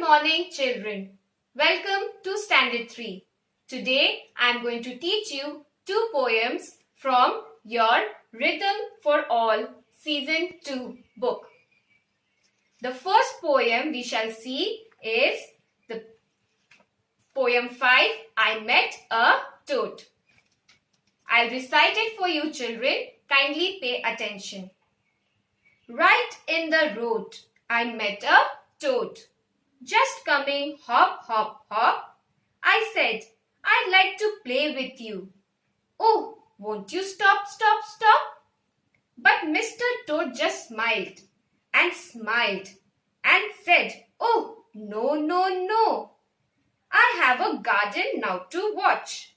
morning, children. Welcome to Standard 3. Today, I am going to teach you two poems from your Rhythm for All Season 2 book. The first poem we shall see is the poem 5, I Met a Toad. I'll recite it for you, children. Kindly pay attention. Right in the road, I met a toad. Just coming hop, hop, hop. I said, I'd like to play with you. Oh, won't you stop, stop, stop? But Mr. Toad just smiled and said, oh, no, no, no. I have a garden now to watch,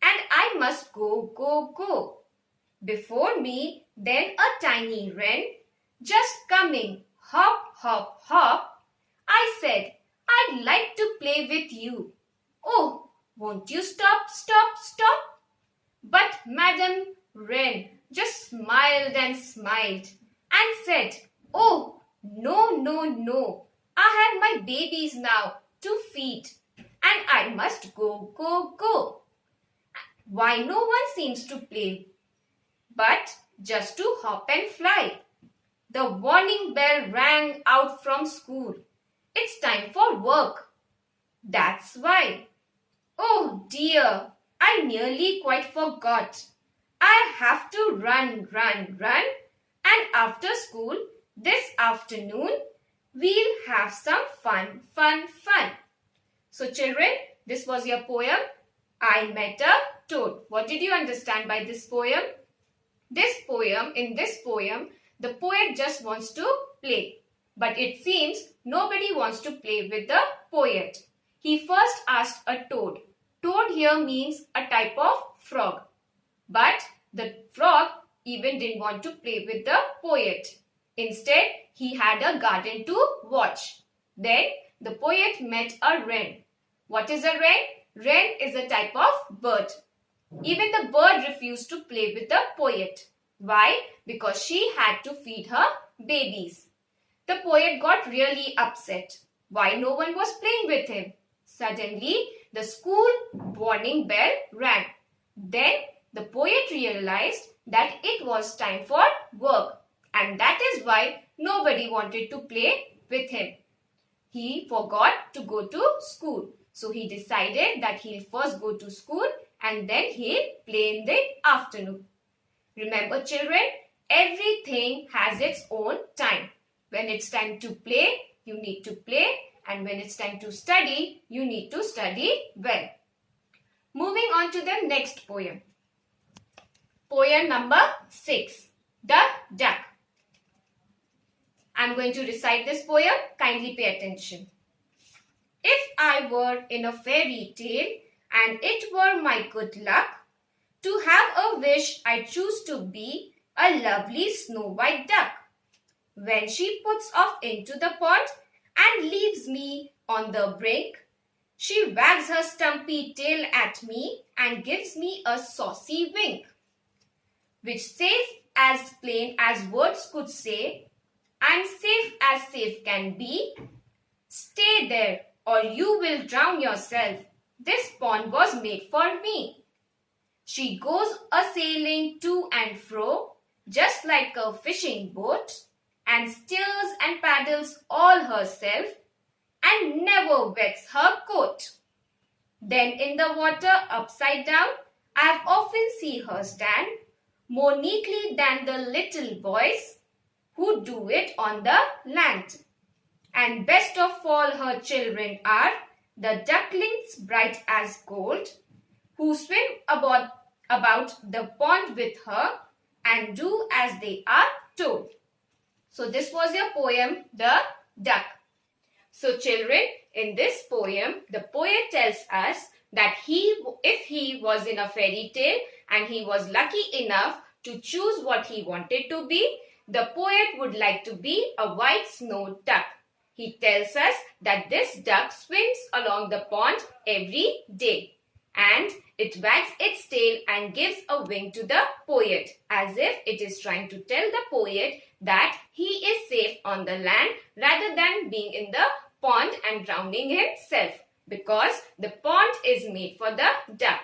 and I must go, go, go. Before me, then a tiny wren, just coming, hop, hop, hop. I said, I'd like to play with you. Oh, won't you stop, stop, stop? But Madam Wren just smiled and said, oh, no, no, no. I have my babies now to feed, and I must go, go, go. Why no one seems to play, but just to hop and fly? The warning bell rang out from school. It's time for work. That's why. Oh dear, I nearly quite forgot. I have to run. And after school, this afternoon, we'll have some fun. So children, this was your poem, I Met a Toad. What did you understand by this poem? In this poem, the poet just wants to play. But it seems nobody wants to play with the poet. He first asked a toad. Toad here means a type of frog. But the frog even didn't want to play with the poet. Instead, he had a garden to watch. Then the poet met a wren. What is a wren? Wren is a type of bird. Even the bird refused to play with the poet. Why? Because she had to feed her babies. The poet got really upset. Why no one was playing with him? Suddenly, the school warning bell rang. Then the poet realized that it was time for work, and that is why nobody wanted to play with him. He forgot to go to school. So he decided that he'll first go to school and then he'll play in the afternoon. Remember children, everything has its own time. When it's time to play, you need to play, and when it's time to study, you need to study well. Moving on to the next poem. Poem number 6, The Duck. I'm going to recite this poem. Kindly pay attention. If I were in a fairy tale and it were my good luck to have a wish, I choose to be a lovely snow white duck. When she puts off into the pond and leaves me on the brink, she wags her stumpy tail at me and gives me a saucy wink, which says as plain as words could say, I'm safe as safe can be. Stay there or you will drown yourself. This pond was made for me. She goes a-sailing to and fro, just like a fishing boat, and steers and paddles all herself, and never wets her coat. Then in the water upside down, I've often seen her stand, more neatly than the little boys who do it on the land. And best of all her children are the ducklings bright as gold, who swim about the pond with her and do as they are told. So this was your poem, The Duck. So children, in this poem, the poet tells us that if he was in a fairy tale and he was lucky enough to choose what he wanted to be, the poet would like to be a white snow duck. He tells us that this duck swims along the pond every day, and it wags its tail and gives a wink to the poet, as if it is trying to tell the poet that he is safe on the land rather than being in the pond and drowning himself because the pond is made for the duck.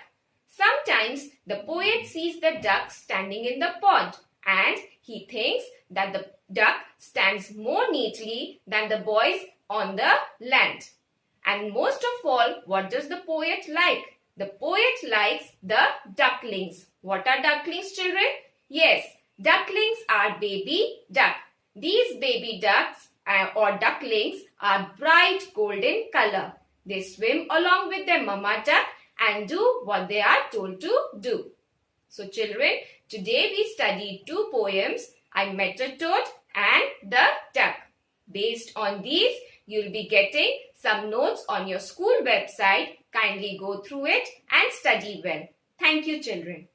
Sometimes the poet sees the duck standing in the pond and he thinks that the duck stands more neatly than the boys on the land. And most of all, what does the poet like? The poet likes the ducklings. What are ducklings, children? Yes, ducklings are baby duck. These baby ducks or ducklings are bright golden color. They swim along with their mama duck and do what they are told to do. So children, today we studied two poems, I Met a Toad and The Duck. Based on these, you'll be getting some notes on your school website. Kindly go through it and study well. Thank you, children.